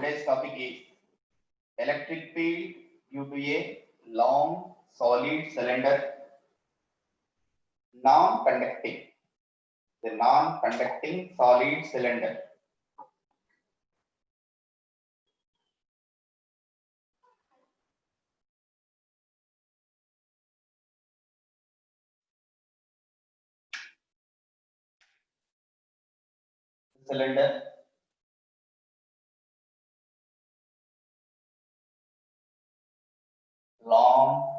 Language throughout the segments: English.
Today's topic is electric field due to a long solid cylinder non-conducting. The non-conducting solid cylinder. Cylinder long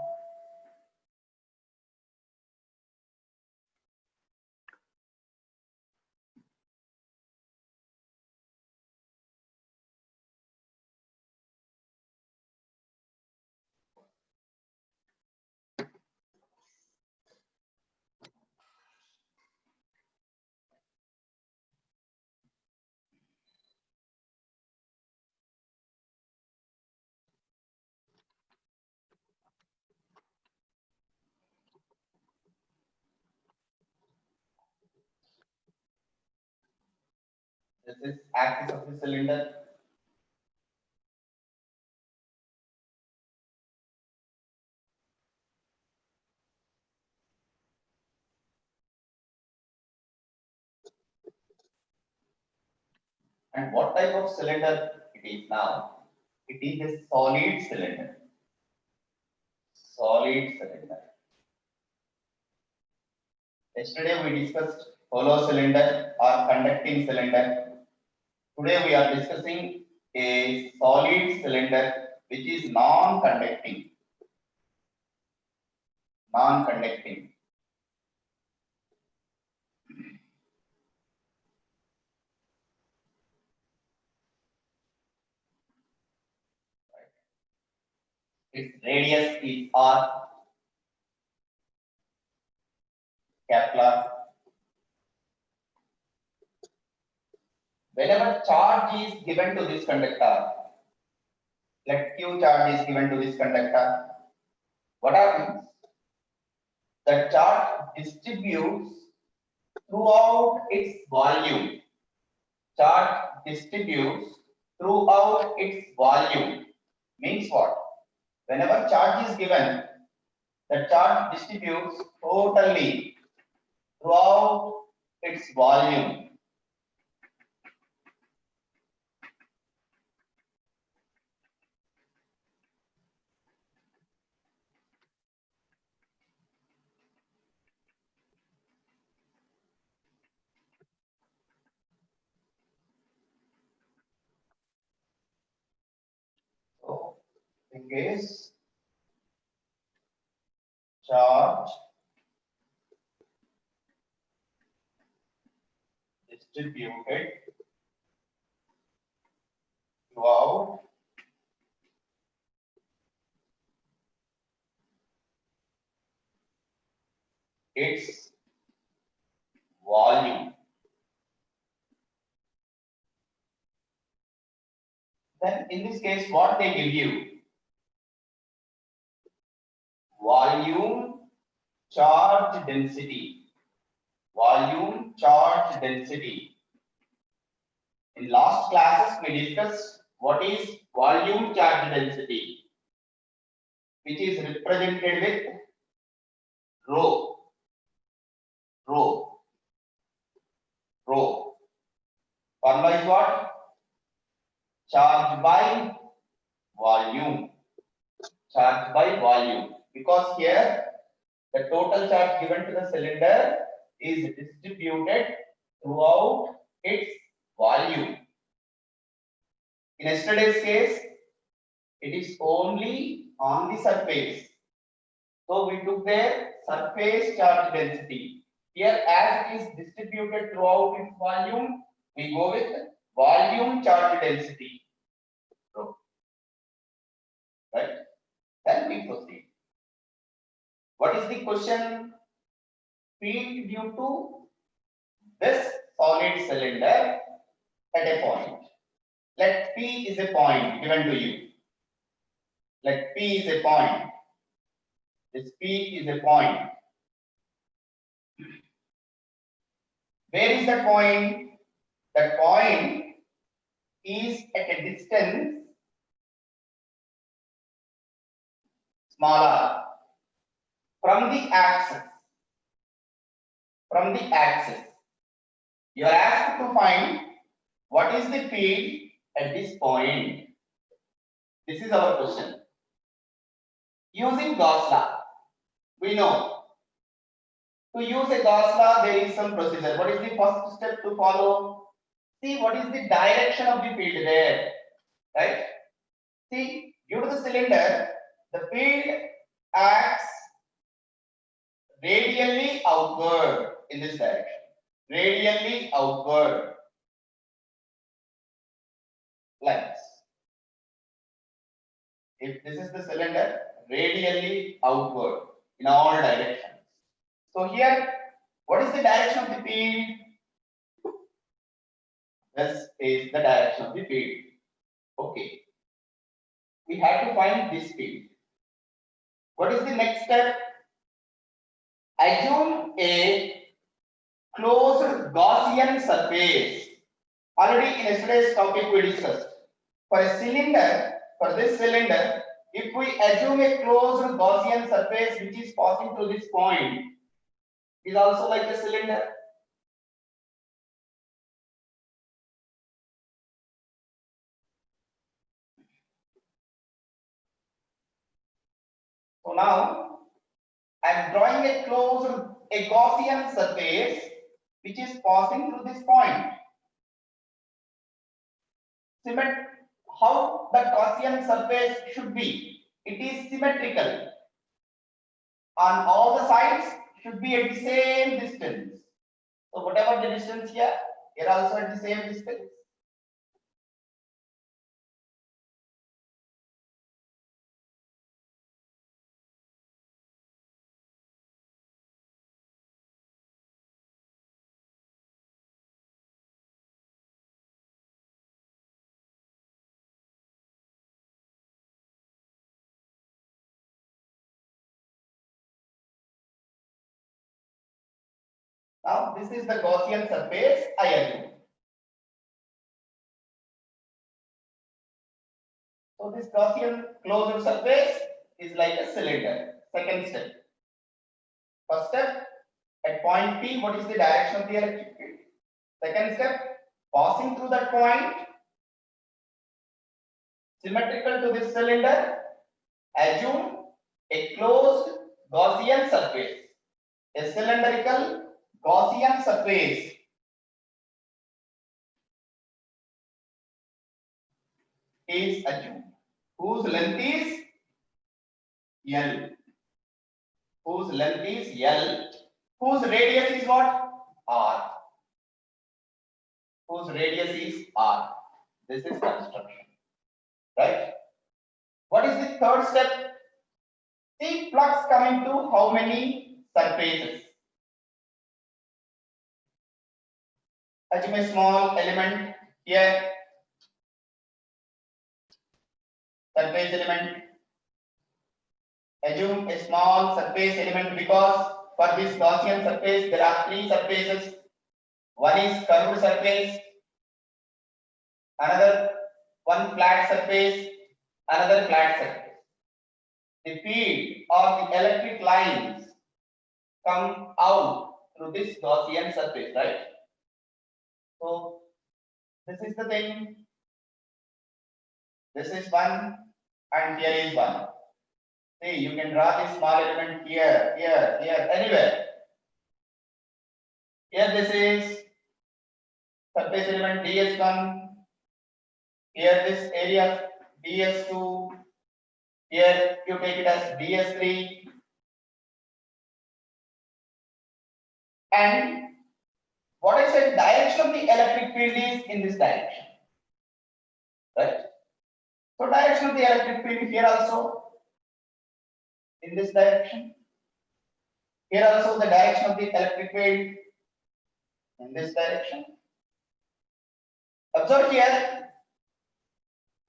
this is axis of the cylinder. And what type of cylinder it is now? It is a solid cylinder. Solid cylinder. Yesterday we discussed hollow cylinder or conducting cylinder. Today we are discussing a solid cylinder which is non-conducting. Non-conducting. Its radius is r. Kepler. Whenever charge is given to this conductor, let Q charge is given to this conductor, what happens? The charge distributes throughout its volume. Charge distributes throughout its volume. Means what? Whenever charge is given, the charge distributes totally throughout its volume. So, in case charge distributed throughout its volume, then in this case what they give you? Volume charge density. Volume charge density. In last classes we discussed what is volume charge density, which is represented with rho. Rho. Rho. Formula is what? Charge by volume. Charge by volume. Because here the total charge given to the cylinder is distributed throughout its volume. In yesterday's case, it is only on the surface. So we took their surface charge density. Here, as it is distributed throughout its volume, we go with volume charge density. Right? Then we proceed. What is the question? Field due to this solid cylinder at a point. Let P is a point given to you. Let P is a point. This P is a point. Where is that point? That point is at a distance smaller from the axis. From the axis, you are asked to find what is the field at this point. This is our question. Using Gauss law, we know to use a Gauss law there is some procedure. What is the first step to follow? See what is the direction of the field there, right? See, due to the cylinder, the field acts radially outward in this direction. Radially outward, like this. If this is the cylinder, radially outward in all directions. So here, what is the direction of the field? This is the direction of the field. Okay. We have to find this field. What is the next step? Assume a closed Gaussian surface. Already in yesterday's topic we discussed. For a cylinder, for this cylinder, if we assume a closed Gaussian surface which is passing through this point, is also like a cylinder. So now I am drawing a Gaussian surface which is passing through this point. How the Gaussian surface should be? It is symmetrical. On all the sides should be at the same distance. So whatever the distance here also at the same distance. Now this is the Gaussian surface I assume. So this Gaussian closed surface is like a cylinder. Second step. First step, at point P, what is the direction of the electric field? Second step, passing through that point, symmetrical to this cylinder, assume a closed Gaussian surface. A cylindrical Gaussian surface is assumed, whose length is L. Whose length is L, whose radius is what? R. Whose radius is R. This is construction, right? What is the third step? See flux coming to how many surfaces? Assume a small element here, surface element. Assume a small surface element because for this Gaussian surface there are three surfaces. One is curved surface, another one flat surface, another flat surface. The field or the electric lines come out through this Gaussian surface, right? So this is the thing. This is one and here is one. See, you can draw this small element here, here, here, anywhere. Here this is surface element ds1. Here this area ds2. Here you take it as ds3. And what I said, direction of the electric field is in this direction, right? So direction of the electric field here also in this direction. Here also the direction of the electric field in this direction. Observe here,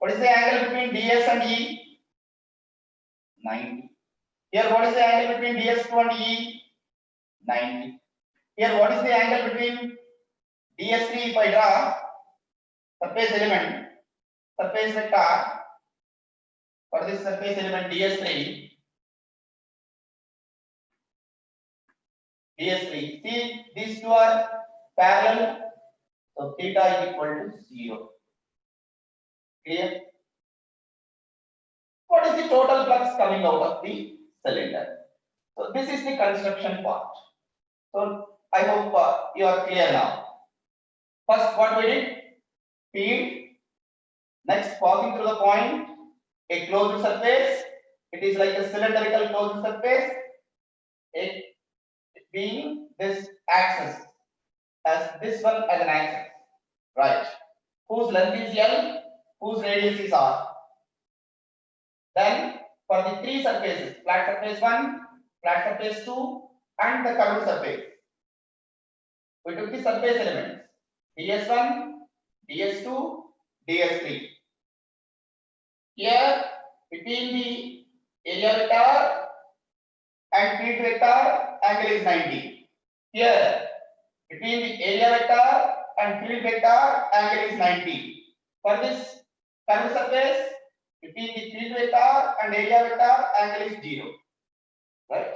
what is the angle between ds and E? 90. Here what is the angle between ds2 and E? 90. Here what is the angle between ds3 if I draw surface element? surface vector for this surface element ds3. ds3. See, these two are parallel, so theta is equal to 0. Clear? What is the total flux coming out of the cylinder? So this is the construction part. So I hope you are clear now. First, what we did? Feed. Next, passing through the point, a closed surface. It is like a cylindrical closed surface. It being this axis, as this one as an axis, right? Whose length is L, whose radius is R. Then for the three surfaces, flat surface 1, flat surface 2, and the curved surface, we took the surface elements ds1, ds2, ds3. Here between the area vector and field vector, angle is 90. Here between the area vector and field vector, angle is 90. For this curved surface, between the field vector and area vector, angle is 0. Right?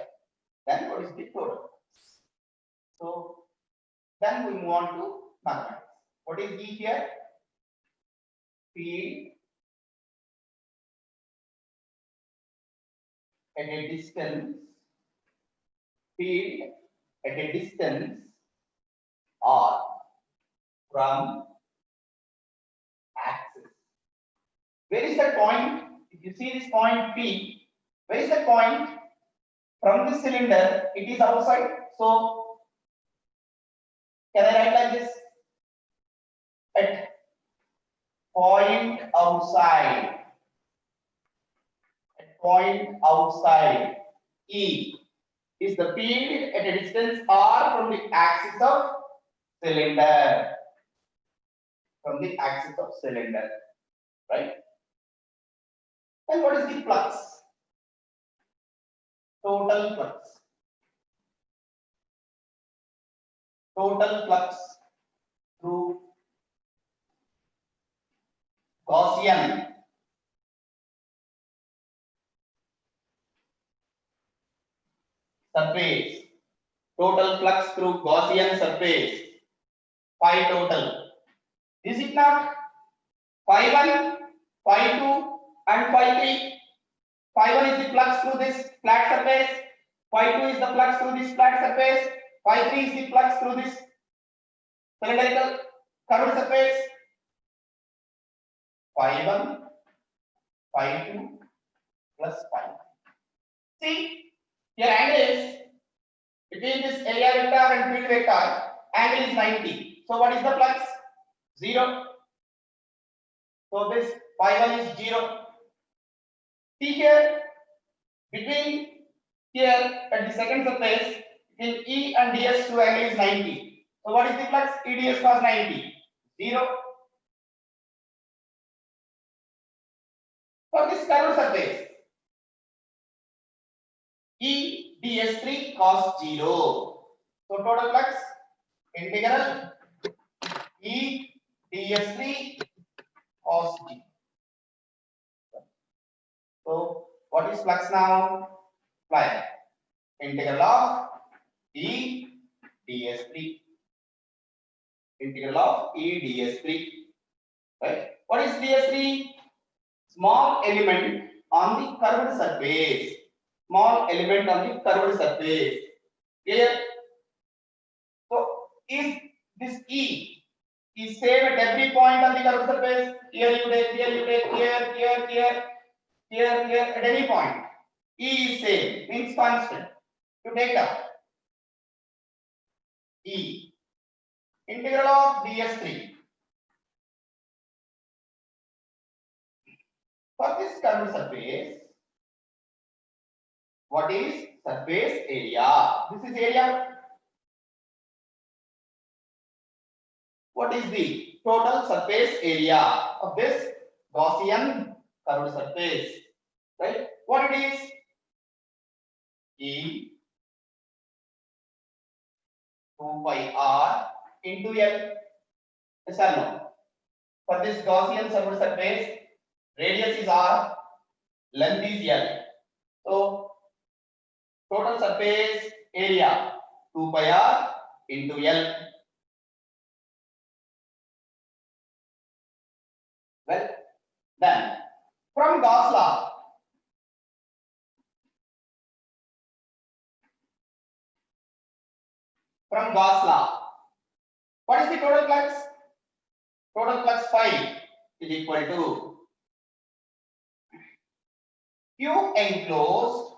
Then what is the total? So then we move on to mathematics. What is E here? Field at a distance. Field at a distance R from axis. Where is the point? If you see this point P, where is the point? From the cylinder, it is outside. So can I write like this? At point outside. At point outside. E is the field at a distance R from the axis of cylinder. From the axis of cylinder. Right? And what is the flux? Total flux. Total flux through Gaussian surface. Total flux through Gaussian surface. Phi total. Is it not? Phi 1, Phi 2, and Phi 3. Phi 1 is the flux through this flat surface. Phi 2 is the flux through this flat surface. Phi 3 is the flux through this cylindrical curved surface. Phi 1, Phi 2 plus Phi 1. See, here angle is between this area vector and field vector, angle is 90. So what is the flux? 0. So this Phi 1 is 0. See here, between here at the second surface, between E and ds2 angle is 90. So what is the flux? E ds cos 90. 0. For this curved surface, E ds3 cos 0. So total flux integral E ds3 cos 0. So what is flux now? Apply integral of E ds3. Integral of E ds3. Right? What is ds3? Small element on the curved surface. Small element on the curved surface. Clear? So if this E is same at every point on the curved surface, here you take, here, at any point, E is same, means constant. You take up E. Integral of ds3. For this curved surface, what is surface area? This is area. What is the total surface area of this Gaussian curved surface? Right? What it is? E 2 pi r into L. Yes or no? for this Gaussian surface, radius is r, length is l. So total surface area 2 pi r into l. Well, then from Gauss law, what is the total flux? Total flux phi is equal to Q enclosed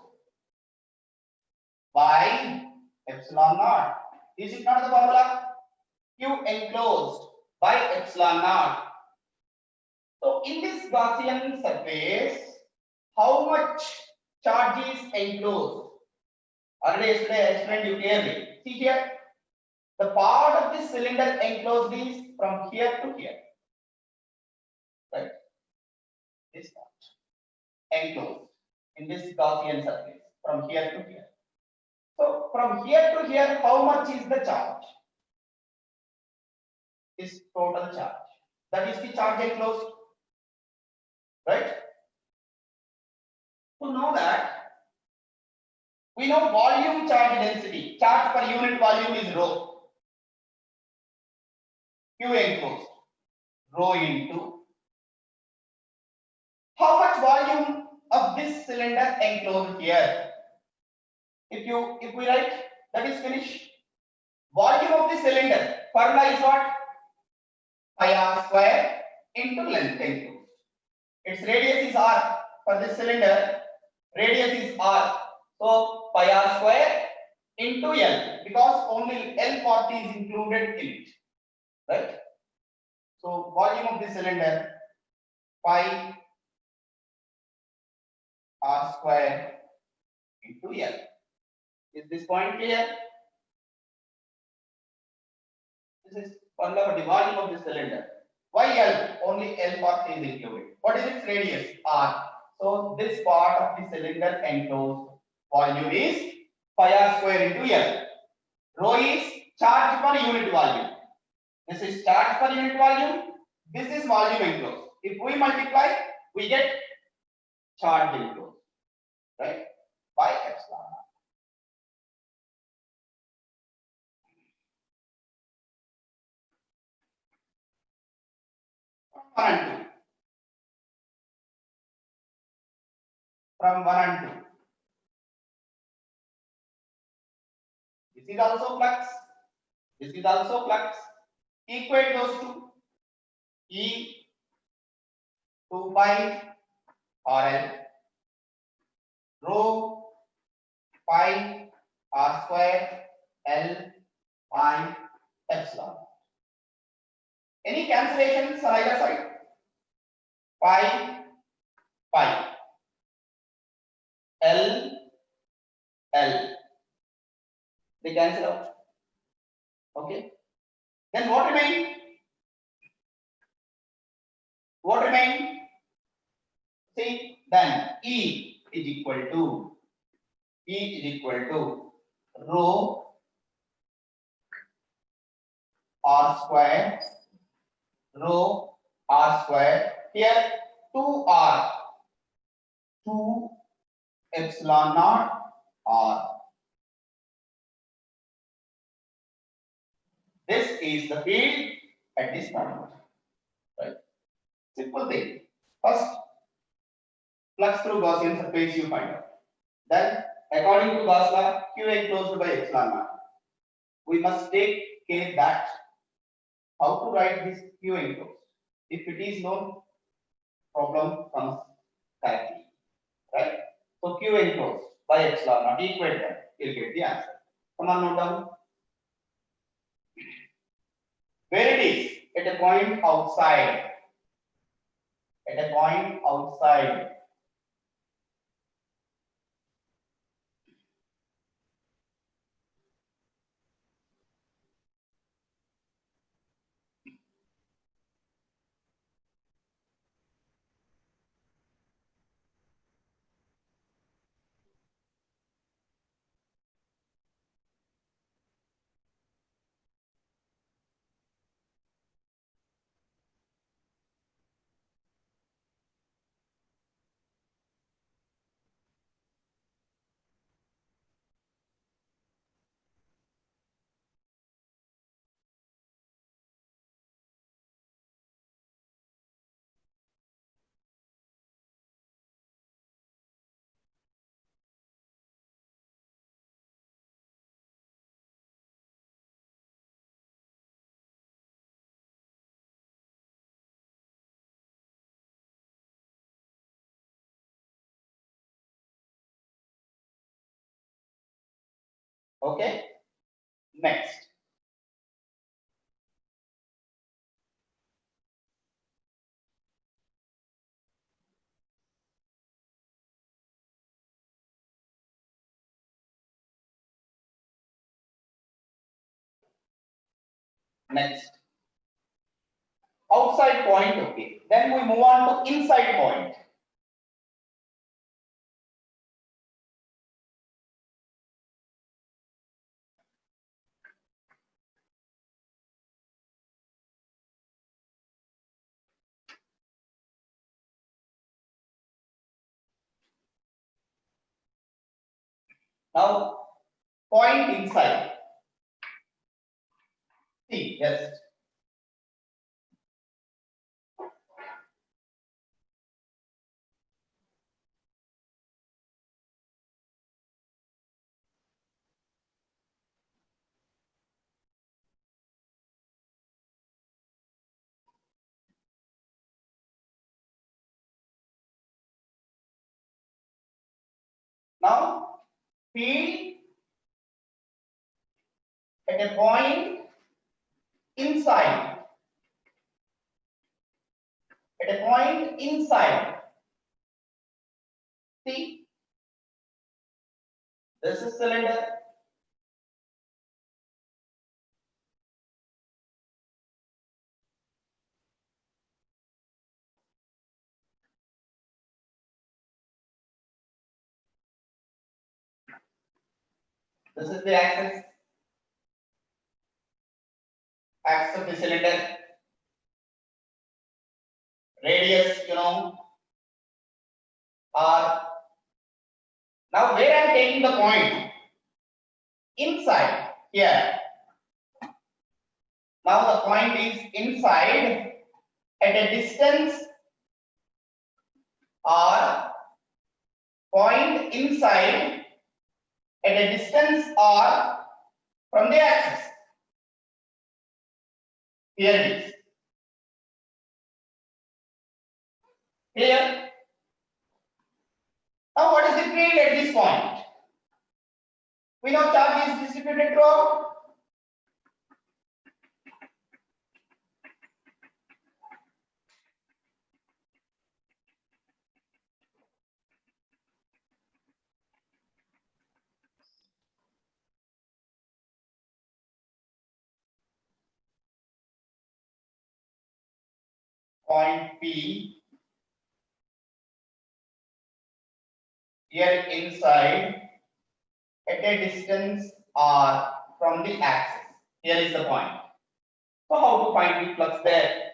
by epsilon naught. Is it not the formula? Q enclosed by epsilon naught. So in this Gaussian surface, how much charge is enclosed? Already yesterday I explained you clearly. See here, the part of this cylinder enclosed is from here to here, right? This part enclosed in this Gaussian surface from here to here. So from here to here, how much is the charge? Is total charge. That is the charge enclosed, right? To know that, we know volume charge density. Charge per unit volume is rho. Q enclosed, rho into how much volume of this cylinder enclosed here. If we write, that is finished. Volume of the cylinder, formula is what? Pi r square into length enclosed. Its radius is r. For this cylinder, radius is r. So pi r square into L, because only L part is included in it, right? So volume of the cylinder, pi r square into L. Is this point clear? This is formula for the volume of the cylinder. Why L? Only L part is included. What is its radius? R. So this part of the cylinder enclosed volume is pi r square into L. Rho is charge per unit volume. This is charge per unit volume. This is volume enclosed. If we multiply, we get charge enclosed, right? By epsilon. From 1 and 2. This is also flux. This is also flux. Equate those two. E 2 pi RL rho pi r square L by epsilon. Any cancellations on either side? Pi pi L L. They cancel out. Okay. Then what remain? What remain? See, then E is equal to rho r square rho r square. Here 2r 2 epsilon naught r. This is the field at this point. Right? Simple thing. First, flux through Gaussian surface you find out. Then, according to Gauss law, Q enclosed by epsilon naught. We must take care that how to write this Q enclosed. If it is known, problem comes directly. Right? So Q enclosed by epsilon naught, equate them, you'll get the answer. Come on, note down. Where it is? At a point outside. At a point outside. Okay. Next. Next. Outside point. Okay. Then we move on to inside point. Now, point inside. See, yes. Now, field at a point inside. At a point inside. See, this is cylinder. This is the axis of the cylinder. Radius, R. Now, where I am taking the point? Inside, here. Now, the point is inside at a distance R. Point inside at a distance R from the axis. Here it is. Clear? Now, what is the field at this point? We know charge is distributed throughout. Point P here inside at a distance R from the axis. Here is the point. So how to find the flux there?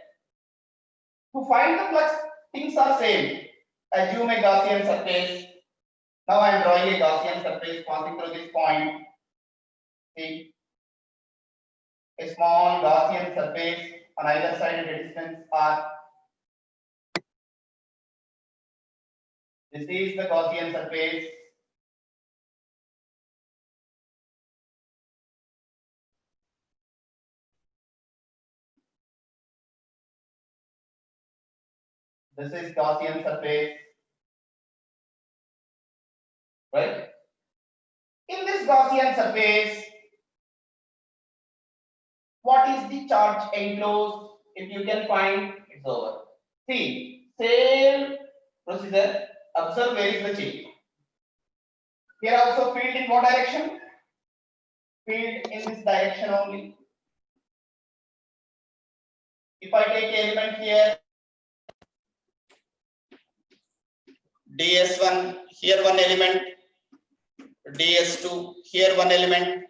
To find the flux, things are same. Assume a Gaussian surface. Now I am drawing a Gaussian surface passing through this point. See, a small Gaussian surface on either side at a distance R. This is the Gaussian surface. This is Gaussian surface. Right? In this Gaussian surface, what is the charge enclosed? If you can find, it's over. See, same procedure. Observe where is the change. Here also field in what direction? Field in this direction only. If I take element here, ds1, here one element, ds2, here one element,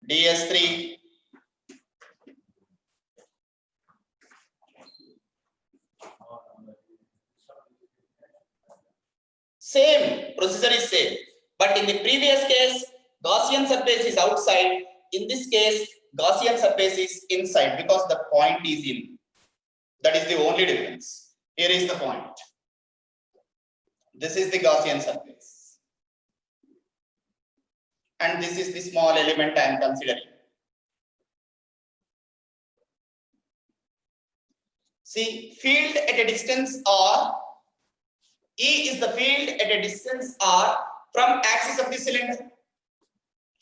ds3, same procedure is same, but in the previous case Gaussian surface is outside. In this case Gaussian surface is inside because the point is in. That is the only difference. Here is the point. This is the Gaussian surface, and this is the small element I am considering. See, field at a distance R. E is the field at a distance R from axis of the cylinder.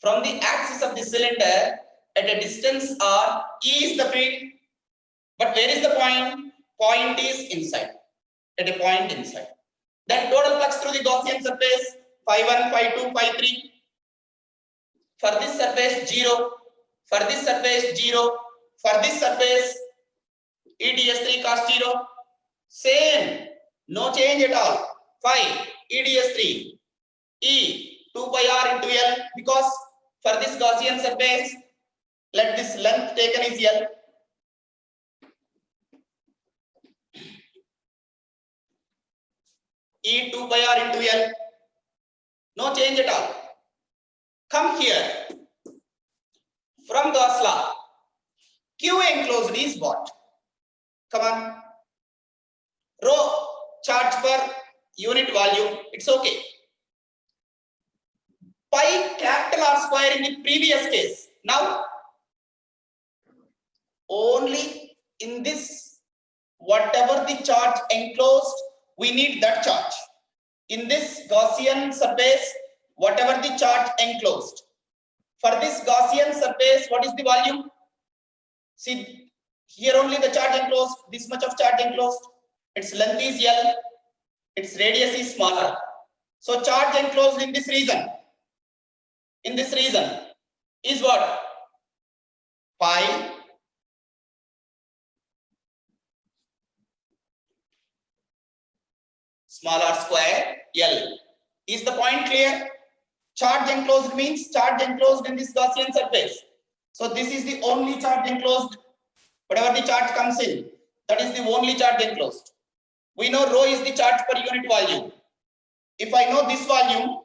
from the axis of the cylinder at a distance r. E is the field, but where is the point? Point is inside, at a point inside. Then total flux through the Gaussian surface, phi1, phi2, phi3. For this surface 0, for this surface 0, for this surface EDS3 cos 0, same, no change at all. Phi EDS3 E 2 pi r into L, because for this Gaussian surface, let this length taken is L. E 2 pi r into L, no change at all. Come here. From Gauss law, Q enclosed is what? Come on. Rho charge per unit volume, it's okay. Pi capital R square in the previous case. Now, only in this, whatever the charge enclosed, we need that charge. In this Gaussian surface, whatever the charge enclosed. For this Gaussian surface, what is the volume? See, here only the charge enclosed, this much of charge enclosed. Its length is L, its radius is smaller. So charge enclosed in this region, is what? Pi small r square L. Is the point clear? Charge enclosed means charge enclosed in this Gaussian surface. So this is the only charge enclosed. Whatever the charge comes in, that is the only charge enclosed. We know rho is the charge per unit volume. If I know this volume,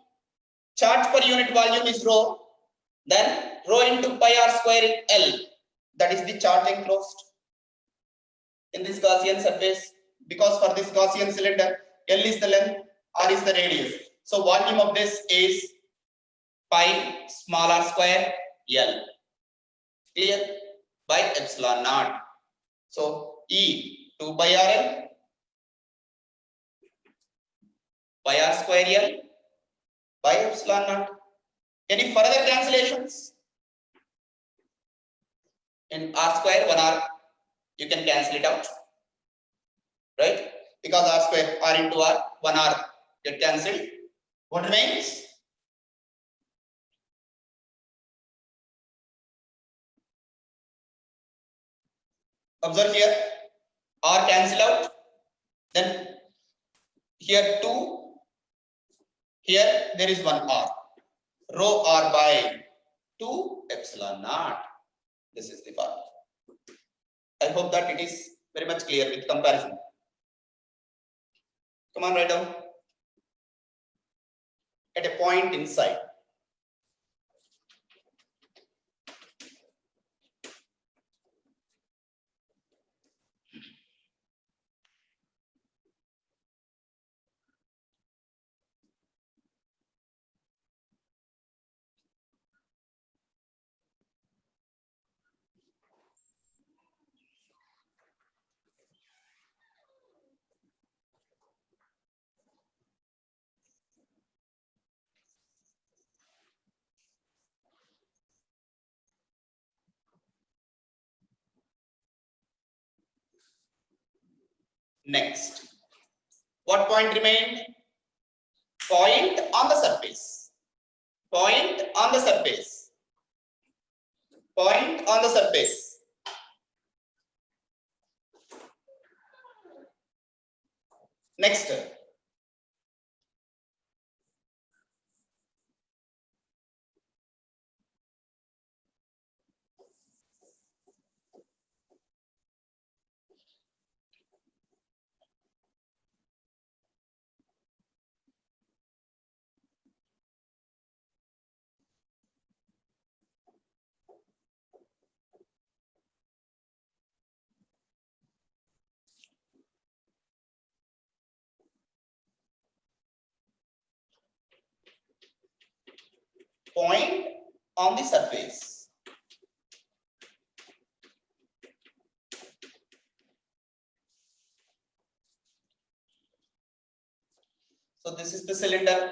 charge per unit volume is rho, then rho into pi r square L. That is the charge enclosed in this Gaussian surface. Because for this Gaussian cylinder, L is the length, R is the radius. So volume of this is pi small r square L. Clear? By epsilon naught. So E 2 pi r L, pi r square L by epsilon naught. Any further cancellations? In r square 1r, you can cancel it out, right? Because r square, r into r, 1r get cancelled. What remains? Observe here, r cancel out. Then here 2, here there is 1 r. Rho r by 2 epsilon naught. This is the formula. I hope that it is very much clear with comparison. Come on, write down. At a point inside. Next, what point remained? Point on the surface. Point on the surface. Point on the surface. Next, point on the surface. So this is the cylinder.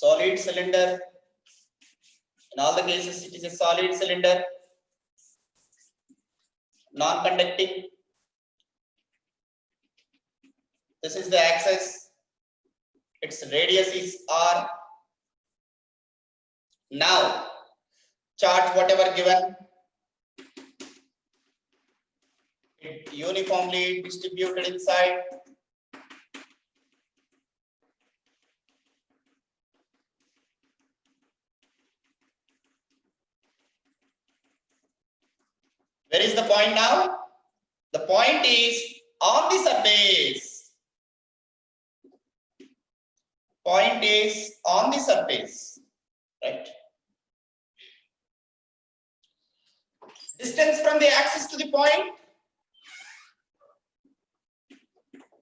solid cylinder. In all the cases, it is a solid cylinder, non-conducting. This is the axis. Its radius is r. Now, charge whatever given, it uniformly distributed inside. Where is the point now? The point is on the surface. Point is on the surface, right? Distance from the axis to the point,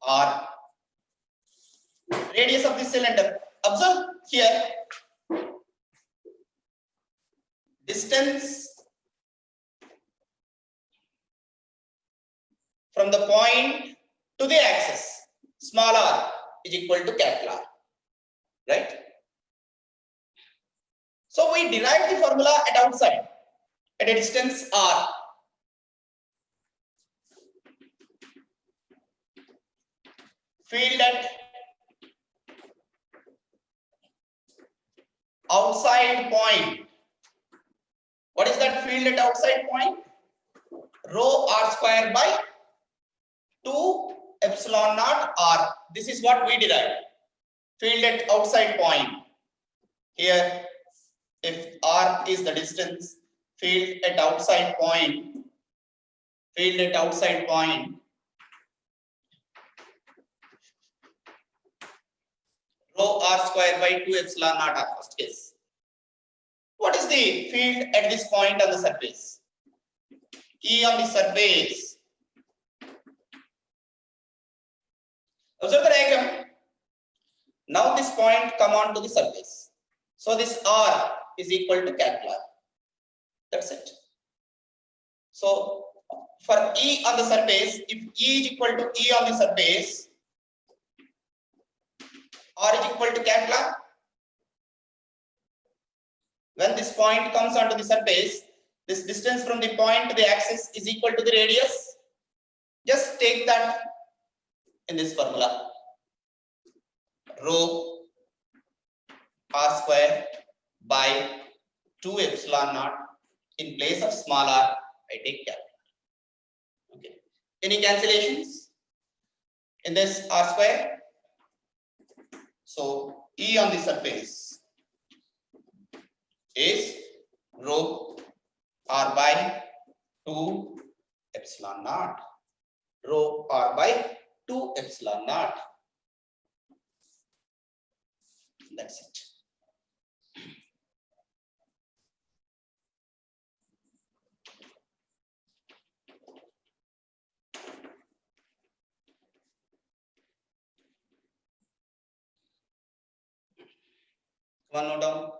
or radius of the cylinder. Observe here, distance from the point to the axis, small r, is equal to capital R, right? So we derive the formula at outside, at a distance r. Field at outside point. What is that field at outside point? Rho r square by 2 epsilon naught r. This is what we derive. Field at outside point. Here, if r is the distance, field at outside point, rho r square by 2 epsilon naught r, first case. What is the field at this point on the surface? E on the surface. Observe the diagram. Now this point come on to the surface. So this r is equal to capital R. That's it. So for E on the surface, if E is equal to E on the surface, R is equal to capital R. When this point comes onto the surface, this distance from the point to the axis is equal to the radius. Just take that in this formula. Rho r square by 2 epsilon naught. In place of small r, I take capital R. Okay. Any cancellations in this r square? So E on the surface is rho r by 2 epsilon naught. Rho r by 2 epsilon naught. That's it. One note down.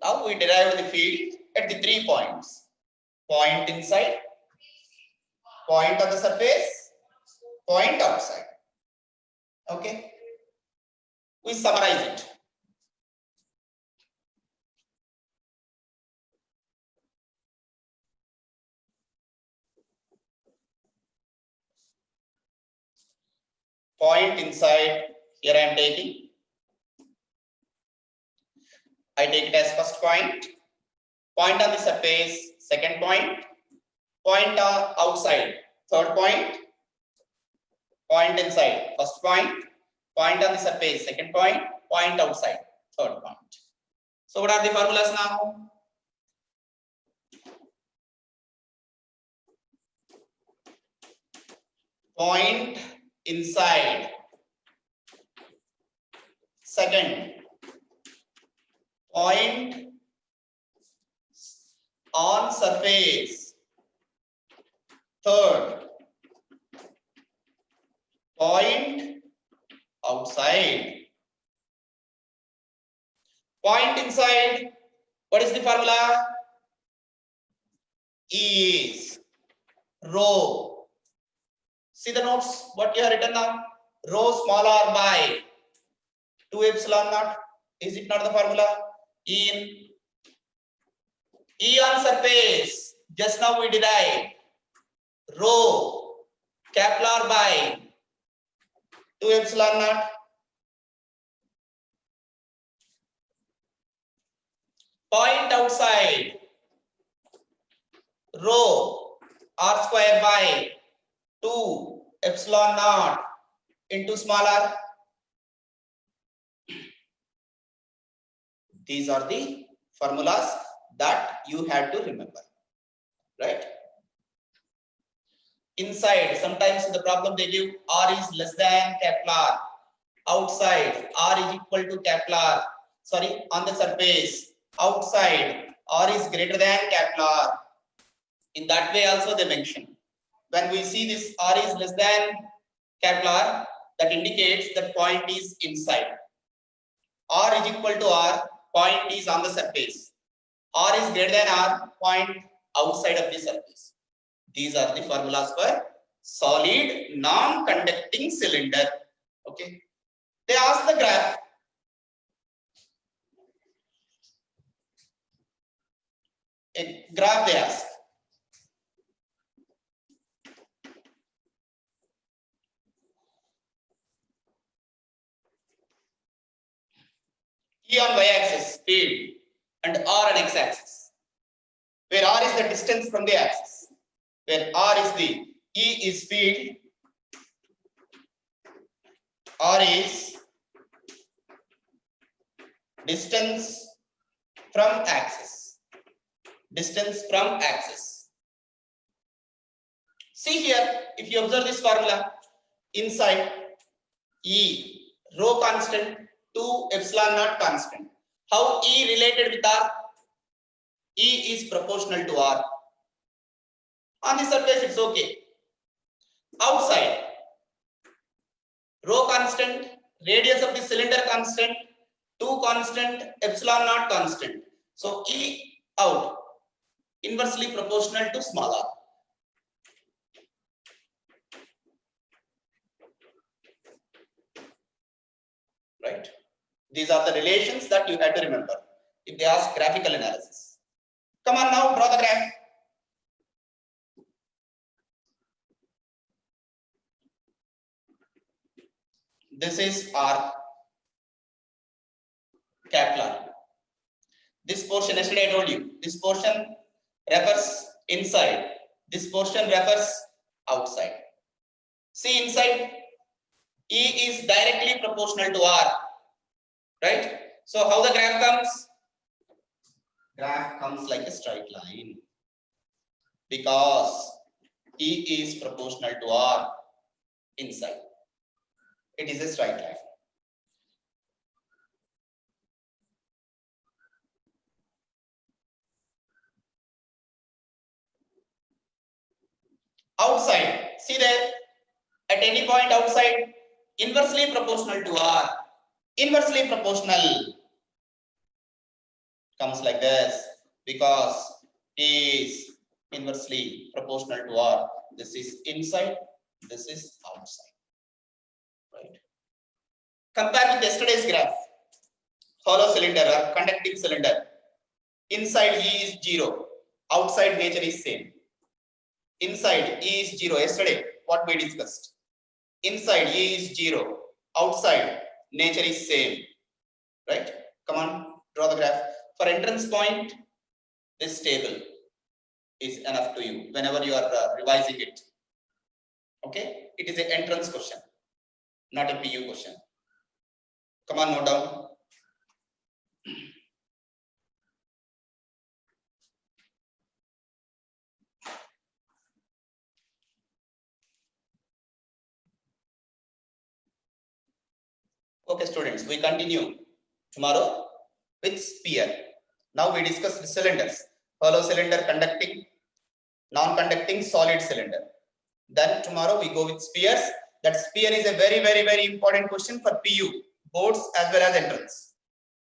Now we derive the field at the 3 points. Point inside, point on the surface, point outside. Okay. We summarize it. Point inside, here I am taking. I take it as first point. Point on the surface, second point. Point outside, third point. Point inside, first point. Point on the surface, second point. Point outside, third point. So what are the formulas now? Point inside Second, point on surface. Third, point outside. Point inside. What is the formula? E is rho. See the notes, what you have written now? Rho small r by 2 epsilon naught. Is it not the formula? E on surface. Just now we derived rho capital R by 2 epsilon naught. Point outside. Rho r square by 2 epsilon naught into small r. These are the formulas that you had to remember, right? Inside, sometimes in the problem they give r is less than capital R. Outside, r is equal to capital R. Sorry, on the surface. Outside, r is greater than capital R. In that way also they mention. When we see this r is less than capital R, that indicates that point is inside. R is equal to R, point is on the surface. R is greater than R, point outside of the surface. These are the formulas for solid non-conducting cylinder. Okay. They ask the graph. A graph they ask. E on y-axis, speed, and R on x-axis. Where R is the distance from the axis. Where R is the E is speed, R is distance from axis. Distance from axis. See here, if you observe this formula, inside E, rho constant, 2 epsilon naught constant. How E related with R? E is proportional to R. On the surface, it's okay. Outside, rho constant, radius of the cylinder constant, 2 constant, epsilon naught constant. So E out, inversely proportional to small r. Right? These are the relations that you had to remember if they ask graphical analysis. Come on now, draw the graph. This is R, capital R. This portion, yesterday I told you, this portion refers inside, this portion refers outside. See inside, E is directly proportional to R, right? So how the graph comes? Graph comes like a straight line because E is proportional to R inside. It is a straight line. Outside, see there, at any point outside, inversely proportional to R. Inversely proportional comes like this because E is inversely proportional to R. This is inside, this is outside. Right? Compare with yesterday's graph. Hollow cylinder or conducting cylinder. Inside E is 0. Outside nature is same. Inside E is 0. Yesterday, what we discussed. Inside E is 0. Outside nature is same. Right? Come on, draw the graph. For entrance point, this table is enough to you whenever you are revising it. Okay? It is an entrance question, not a PU question. Come on, note down. Okay, students, we continue tomorrow with sphere. Now we discuss the cylinders. Hollow cylinder, conducting, non-conducting, solid cylinder. Then tomorrow we go with spheres. That sphere is a very important question for PU, boards as well as entrance.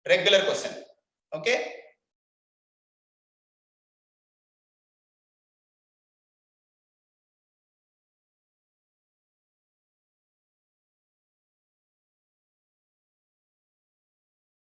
Regular question. Okay.